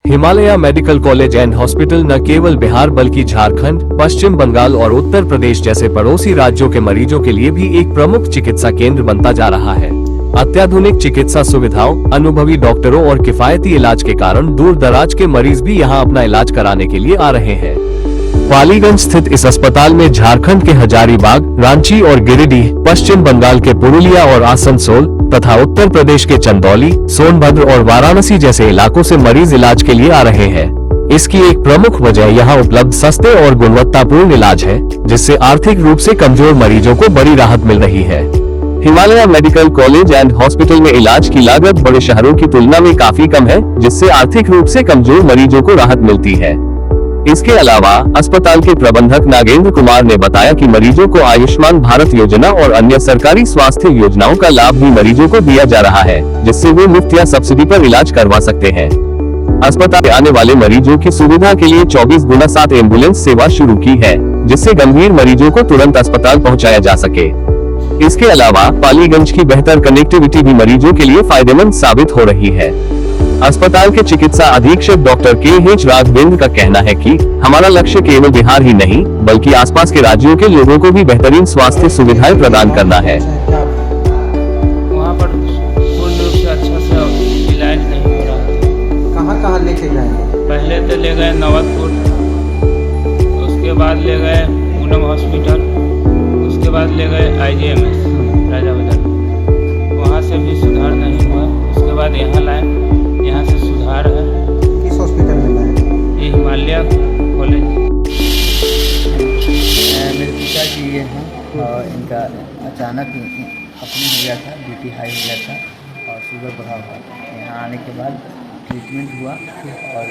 Himalaya medical college and hospital न केवल बिहार बल्कि झारखंड, पश्चिम बंगाल और उत्तर प्रदेश जैसे पड़ोसी राज्यों के मरीजों के लिए भी एक प्रमुख चिकित्सा केंद्र बनता जा रहा है। अत्याधुनिक चिकित्सा सुविधाओं, अनुभवी डॉक्टरों और किफायती इलाज के कारण दूर दराज के मरीज भी यहां अपना इलाज कराने के लिए आ रहे हैं। पालीगंज स्थित इस अस्पताल में झारखंड के हजारीबाग, रांची और गिरिडीह, पश्चिम बंगाल के पुरुलिया और आसनसोल तथा उत्तर प्रदेश के चंदौली, सोनभद्र और वाराणसी जैसे इलाकों से मरीज इलाज के लिए आ रहे हैं। इसकी एक प्रमुख वजह यहाँ उपलब्ध सस्ते और गुणवत्तापूर्ण इलाज है, जिससे आर्थिक रूप से कमजोर मरीजों को बड़ी राहत मिल रही है। Himalaya medical college and hospital में इलाज की लागत बड़े शहरों की तुलना में काफी कम है, जिससे आर्थिक रूप से कमजोर मरीजों को राहत मिलती है। इसके अलावा अस्पताल के प्रबंधक नागेंद्र कुमार ने बताया कि मरीजों को आयुष्मान भारत योजना और अन्य सरकारी स्वास्थ्य योजनाओं का लाभ भी मरीजों को दिया जा रहा है, जिससे वे मुफ्त या सब्सिडी पर इलाज करवा सकते हैं। अस्पताल में आने वाले मरीजों की सुविधा के लिए 24x7 एम्बुलेंस सेवा शुरू की है, जिससे गंभीर मरीजों को तुरंत अस्पताल पहुंचाया जा सके। इसके अलावा पालीगंज की बेहतर कनेक्टिविटी भी मरीजों के लिए फायदेमंद साबित हो रही है। अस्पताल के चिकित्सा अधीक्षक डॉक्टर के.एच. राघवेंद्र का कहना है कि हमारा लक्ष्य केवल बिहार ही नहीं, बल्कि आसपास के राज्यों के लोगों को भी बेहतरीन स्वास्थ्य सुविधाएं प्रदान करना है। वहाँ पर पूर्ण रूप से अच्छा से इलाज नहीं हो रहा है। कहाँ लेके गए? पहले तो ले गए नवतपुर, उसके बाद ले गए पूनम हॉस्पिटल, उसके बाद ले गए IGMS राजा बाजार। वहाँ से भी सुधार नहीं हुआ। उसके बाद यहाँ लाए, यहाँ से सुधार है। किस हॉस्पिटल में लाए? ये हिमालय कॉलेज। मेरे पिताजी ये हैं और इनका अचानक अपनी हो गया था, BP हाई हो गया था और शुगर बढ़ा हुआ था। यहाँ आने के बाद ट्रीटमेंट हुआ और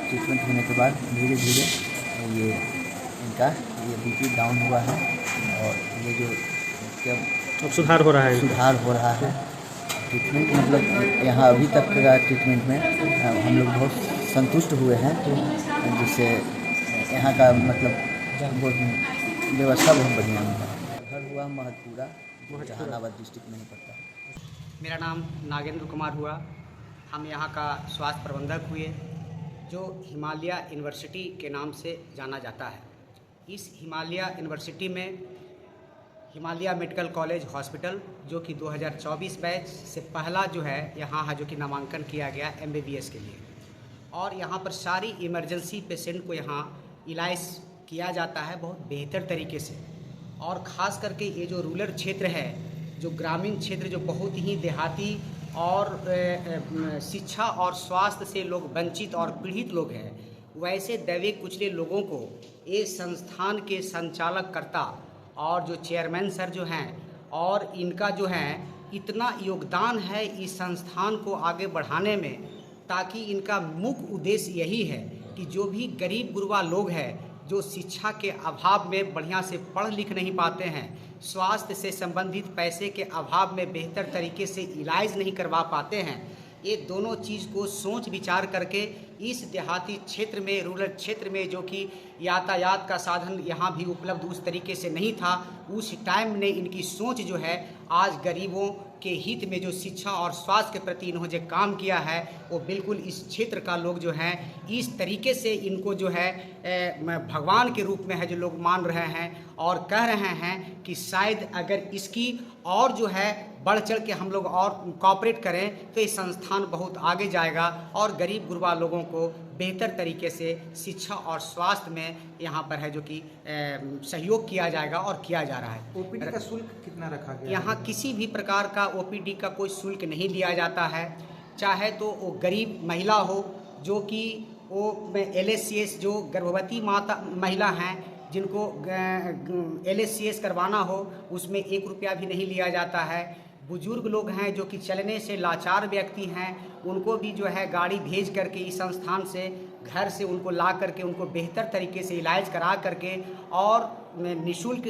ट्रीटमेंट होने के बाद धीरे धीरे ये इनका BP डाउन हुआ है और ये जो क्या सुधार हो रहा है? सुधार हो रहा है। ट्रीटमेंट मतलब यहाँ अभी तक का ट्रीटमेंट में हम लोग बहुत संतुष्ट हुए हैं, जिससे यहाँ का मतलब बहुत व्यवस्था बहुत बढ़िया है। घर हुआ महतपुरा, जहानाबाद डिस्ट्रिक्ट में ही पड़ता है। मेरा नाम नागेंद्र कुमार हुआ। हम यहाँ का स्वास्थ्य प्रबंधक हुए, जो हिमालय यूनिवर्सिटी के नाम से जाना जाता है। इस हिमालय यूनिवर्सिटी में हिमालय मेडिकल कॉलेज हॉस्पिटल, जो कि 2024 बैच से पहला जो है यहाँ है, जो कि नामांकन किया गया MBBS के लिए। और यहाँ पर सारी इमरजेंसी पेशेंट को यहाँ इलाज किया जाता है बहुत बेहतर तरीके से। और ख़ास करके ये जो रूरल क्षेत्र है, जो ग्रामीण क्षेत्र, जो बहुत ही देहाती और शिक्षा और स्वास्थ्य से लोग वंचित और पीड़ित लोग हैं, वैसे दबे कुचले लोगों को ये संस्थान के संचालककर्ता और जो चेयरमैन सर जो हैं, और इनका जो है इतना योगदान है इस संस्थान को आगे बढ़ाने में, ताकि इनका मुख्य उद्देश्य यही है कि जो भी गरीब गुरबा लोग हैं, जो शिक्षा के अभाव में बढ़िया से पढ़ लिख नहीं पाते हैं, स्वास्थ्य से संबंधित पैसे के अभाव में बेहतर तरीके से इलाज नहीं करवा पाते हैं, ये दोनों चीज़ को सोच विचार करके इस देहाती क्षेत्र में, रूरल क्षेत्र में, जो कि यातायात का साधन यहाँ भी उपलब्ध उस तरीके से नहीं था, उस टाइम ने इनकी सोच जो है आज गरीबों के हित में जो शिक्षा और स्वास्थ्य के प्रति इन्होंने जो काम किया है, वो बिल्कुल इस क्षेत्र का लोग जो हैं इस तरीके से इनको जो है भगवान के रूप में है जो लोग मान रहे हैं, और कह रहे हैं कि शायद अगर इसकी और जो है बढ़ चढ़ के हम लोग और कोऑपरेट करें तो ये संस्थान बहुत आगे जाएगा और गरीब गुरबा लोगों को बेहतर तरीके से शिक्षा और स्वास्थ्य में यहाँ पर है जो कि सहयोग किया जाएगा और किया जा रहा है। OPD का शुल्क कितना रखा गया? यहाँ किसी भी प्रकार का OPD का कोई शुल्क नहीं लिया जाता है, चाहे तो वो गरीब महिला हो, जो कि वो LHCS, जो गर्भवती माता महिला हैं जिनको LHCS करवाना हो, उसमें 1 रुपया भी नहीं लिया जाता है। बुजुर्ग लोग हैं जो कि चलने से लाचार व्यक्ति हैं, उनको भी जो है गाड़ी भेज करके इस संस्थान से घर से उनको ला करके उनको बेहतर तरीके से इलाज करा करके और निःशुल्क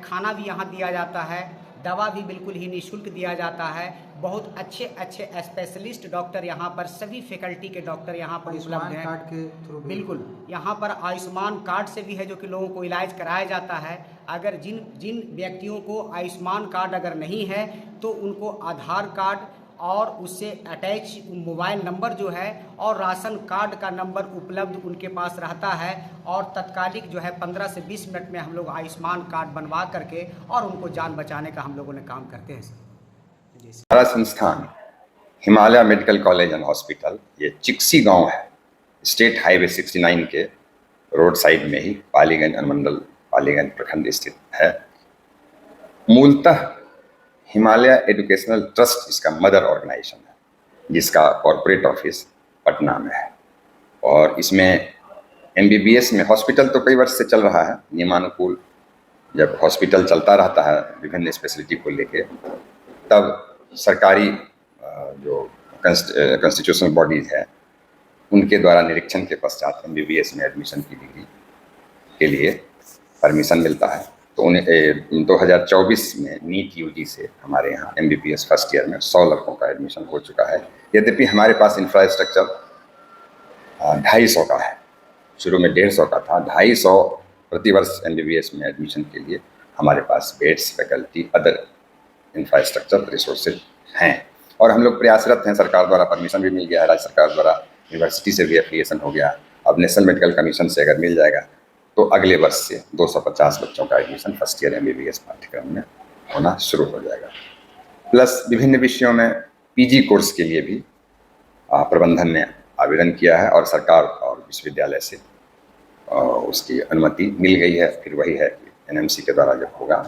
खाना भी यहाँ दिया जाता है, दवा भी बिल्कुल ही निःशुल्क दिया जाता है। बहुत अच्छे अच्छे स्पेशलिस्ट डॉक्टर यहाँ पर, सभी फैकल्टी के डॉक्टर यहाँ पर उपलब्ध हैं। कार्ड के थ्रू बिल्कुल यहाँ पर आयुष्मान कार्ड से भी है जो कि लोगों को इलाज कराया जाता है। अगर जिन व्यक्तियों को आयुष्मान कार्ड अगर नहीं है तो उनको आधार कार्ड और उससे अटैच मोबाइल नंबर जो है और राशन कार्ड का नंबर उपलब्ध उनके पास रहता है और तत्कालिक जो है 15 से 20 मिनट में हम लोग आयुष्मान कार्ड बनवा करके और उनको जान बचाने का हम लोगों ने काम करते हैं सर। जी सर। हमारा संस्थान Himalaya medical college and hospital, ये चिक्सी गांव है, स्टेट हाईवे 69 के रोड साइड में ही पालीगंज अनुमंडल पालीगंज प्रखंड स्थित है। मूलतः हिमालय एजुकेशनल ट्रस्ट इसका मदर ऑर्गेनाइजेशन है, जिसका कॉरपोरेट ऑफिस पटना में है। और इसमें MBBS में हॉस्पिटल तो कई वर्ष से चल रहा है नियमानुकूल। जब हॉस्पिटल चलता रहता है विभिन्न स्पेशलिटी को लेके, तब सरकारी जो कॉन्स्टिट्यूशनल बॉडीज है उनके द्वारा निरीक्षण के पश्चात MBBS में एडमिशन की डिग्री के लिए परमिशन मिलता है। तो उन्हें 2024 में नीट UG से हमारे यहाँ MBBS फर्स्ट ईयर में 100 लड़कों का एडमिशन हो चुका है। यद्यपि हमारे पास इंफ्रास्ट्रक्चर 250 का है, शुरू में 150 का था, 250 प्रतिवर्ष MBBS में एडमिशन के लिए हमारे पास beds, faculty, other infrastructure resources हैं। और हम लोग प्रयासरत हैं, सरकार द्वारा परमिशन भी मिल गया है, राज्य सरकार द्वारा यूनिवर्सिटी से भी एफिलिएशन हो गया। अब नेशनल मेडिकल कमीशन से अगर मिल जाएगा तो अगले वर्ष से 250 बच्चों का एडमिशन फर्स्ट ईयर MBBS पाठ्यक्रम में होना शुरू हो जाएगा। प्लस विभिन्न विषयों में PG कोर्स के लिए भी प्रबंधन ने आवेदन किया है और सरकार और विश्वविद्यालय से उसकी अनुमति मिल गई है। फिर वही है कि NMC के द्वारा जब होगा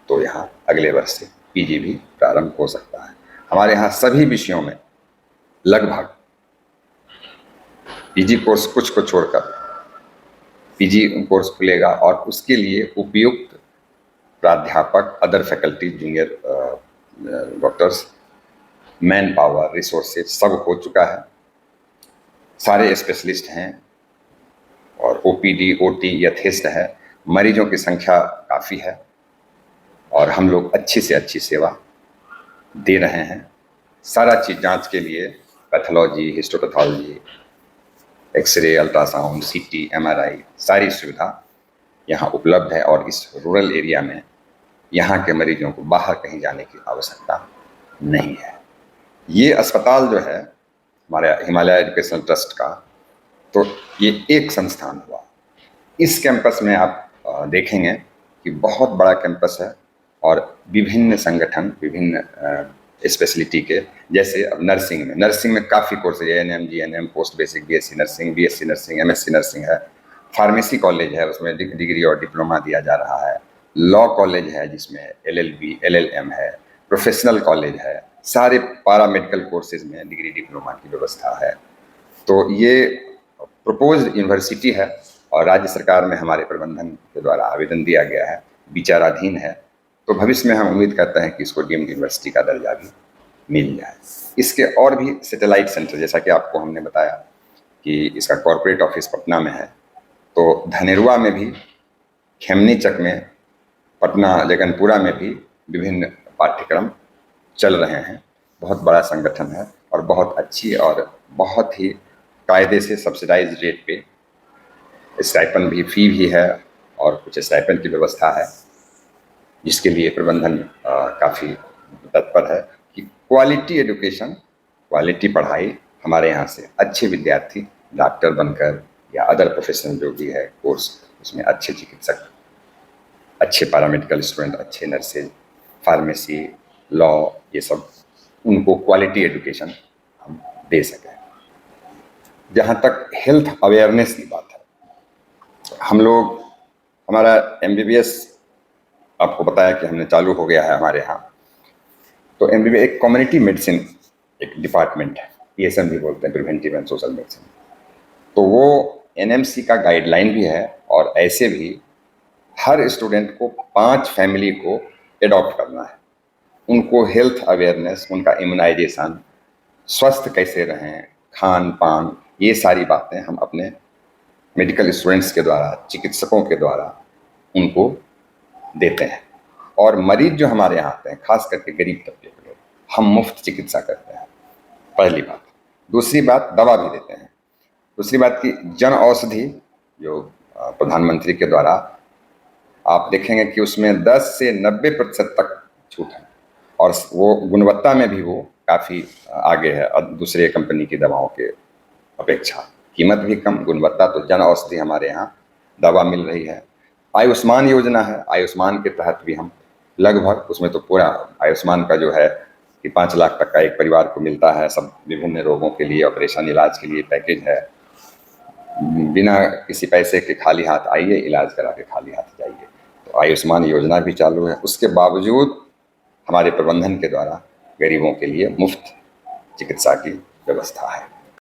तो यहाँ अगले वर्ष से PG भी प्रारंभ हो सकता है। हमारे यहाँ सभी विषयों में लगभग PG कोर्स कुछ को छोड़कर PG कोर्स खुलेगा और उसके लिए उपयुक्त प्राध्यापक, other faculty, junior doctors, man power, resources सब हो चुका है। सारे स्पेशलिस्ट हैं और OPD, OT यथेष्ट है। मरीजों की संख्या काफ़ी है और हम लोग अच्छी से अच्छी सेवा दे रहे हैं। सारा चीज़ जांच के लिए pathology, histopathology, x-ray, ultrasound, CT, MRI सारी सुविधा यहाँ उपलब्ध है। और इस रूरल एरिया में यहाँ के मरीजों को बाहर कहीं जाने की आवश्यकता नहीं है। ये अस्पताल जो है हमारे हिमालय एजुकेशनल ट्रस्ट का, तो ये एक संस्थान हुआ। इस कैंपस में आप देखेंगे कि बहुत बड़ा कैंपस है और विभिन्न संगठन, विभिन्न स्पेशलिटी के, जैसे अब नर्सिंग में काफ़ी कोर्स है, ANM, GNM, post basic, BSc nursing, BSc nursing, MSc nursing है। फार्मेसी कॉलेज है, उसमें डिग्री और डिप्लोमा दिया जा रहा है। लॉ कॉलेज है जिसमें LLB, LLM है। प्रोफेशनल कॉलेज है। सारे पारा मेडिकल कोर्सेज में डिग्री डिप्लोमा की व्यवस्था है। तो ये प्रपोज्ड यूनिवर्सिटी है और राज्य सरकार में हमारे प्रबंधन के द्वारा आवेदन दिया गया है, विचाराधीन है। तो भविष्य में हम उम्मीद करते हैं कि इसको डीम्ड यूनिवर्सिटी का दर्जा भी मिल जाए। इसके और भी सैटेलाइट सेंटर, जैसा कि आपको हमने बताया कि इसका कॉरपोरेट ऑफिस पटना में है, तो धनेरुआ में भी, खेमनीचक में, पटना जगनपुरा में भी विभिन्न पाठ्यक्रम चल रहे हैं। बहुत बड़ा संगठन है और बहुत अच्छी और बहुत ही कायदे से सब्सिडाइज रेट पे स्टाइपेंड भी, फी भी है और कुछ स्टाइपेंड की व्यवस्था है, जिसके लिए प्रबंधन काफ़ी तत्पर है कि क्वालिटी एजुकेशन, क्वालिटी पढ़ाई हमारे यहाँ से अच्छे विद्यार्थी डॉक्टर बनकर या अदर प्रोफेशनल जो भी है कोर्स, उसमें अच्छे चिकित्सक, अच्छे पैरामेडिकल स्टूडेंट, अच्छे नर्सेज, फार्मेसी, लॉ, ये सब उनको क्वालिटी एजुकेशन हम दे सकें। जहाँ तक हेल्थ अवेयरनेस की बात है, हम लोग, हमारा MBBS आपको बताया कि हमने चालू हो गया है हमारे यहाँ। तो MBBS एक कम्युनिटी मेडिसिन एक डिपार्टमेंट है, PSM भी बोलते हैं, प्रिवेंटिव एंड सोशल मेडिसिन। तो वो NMC का गाइडलाइन भी है और ऐसे भी हर स्टूडेंट को 5 फैमिली को एडॉप्ट करना है। उनको हेल्थ अवेयरनेस, उनका इम्यूनाइजेशन, स्वस्थ कैसे रहें, खान पान, ये सारी बातें हम अपने मेडिकल स्टूडेंट्स के द्वारा, चिकित्सकों के द्वारा उनको देते हैं। और मरीज जो हमारे यहाँ आते हैं, खास करके गरीब तबके के लोग, हम मुफ्त चिकित्सा करते हैं, पहली बात। दूसरी बात, दवा भी देते हैं। दूसरी बात की जन औषधि जो प्रधानमंत्री के द्वारा, आप देखेंगे कि उसमें 10 से 90% तक छूट है और वो गुणवत्ता में भी वो काफ़ी आगे है दूसरे कंपनी की दवाओं के अपेक्षा। कीमत भी कम, गुणवत्ता तो जन औषधि हमारे यहाँ दवा मिल रही है। आयुष्मान योजना है, आयुष्मान के तहत भी हम लगभग, उसमें तो पूरा आयुष्मान का जो है कि 5 लाख तक का एक परिवार को मिलता है, सब विभिन्न रोगों के लिए, ऑपरेशन इलाज के लिए पैकेज है। बिना किसी पैसे के खाली हाथ आइए, इलाज करा के खाली हाथ जाइए। तो आयुष्मान योजना भी चालू है। उसके बावजूद हमारे प्रबंधन के द्वारा गरीबों के लिए मुफ्त चिकित्सा की व्यवस्था है।